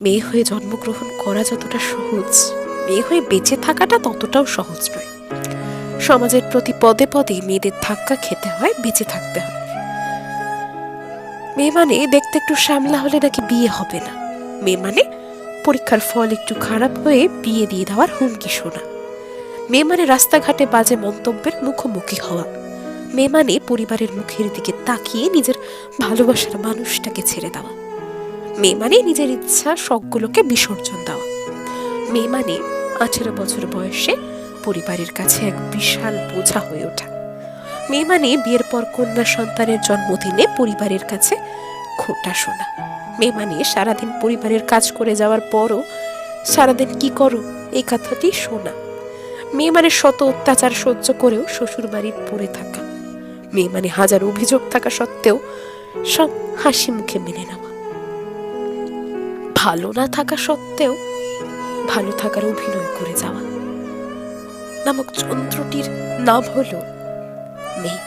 মেয়ে হয়ে জন্মগ্রহণ করা যতটা সহজ, মেয়ে হয়ে বেঁচে থাকাটা ততটাও সহজ নয়। সমাজের প্রতি পদে পদে মেয়েদের ধাক্কা খেতে হয়, বেঁচে থাকতে হয়। মেয়ে মানে দেখতে একটু শ্যামলা হলে নাকি বিয়ে হবে না। মেয়ে মানে পরীক্ষার ফল একটু খারাপ হয়ে বিয়ে দিয়ে দেওয়ার হুমকি শোনা। মেয়ে মানে রাস্তাঘাটে বাজে মন্তব্যের মুখোমুখি হওয়া। মেয়ে মানে পরিবারের মুখের দিকে তাকিয়ে নিজের ভালোবাসার মানুষটাকে ছেড়ে দেওয়া। মেয়ে মানে নিজের ইচ্ছা শখগুলোকে বিসর্জন দেওয়া। মেয়ে মানে 18 বছর বয়সে পরিবারের কাছে এক বিশাল বোঝা হয়ে ওঠা। মেয়ে মানে বিয়ের পর কন্যা সন্তানের জন্মদিনে পরিবারের কাছে খোটা শোনা। মেয়ে মানে সারাদিন পরিবারের কাজ করে যাওয়ার পরও সারাদিন কি করো এই কথাটি শোনা। মেয়ে মানে শত অত্যাচার সহ্য করেও শ্বশুর বাড়ির পড়ে থাকা। মেয়ে মানে হাজার অভিযোগ থাকা সত্ত্বেও সব হাসি মুখে মেনে নেওয়া। ভালো না থাকা সত্ত্বেও ভালো থাকার অভিনয় করে যাওয়া নামক যন্ত্রটির নাম হলো মেয়ে।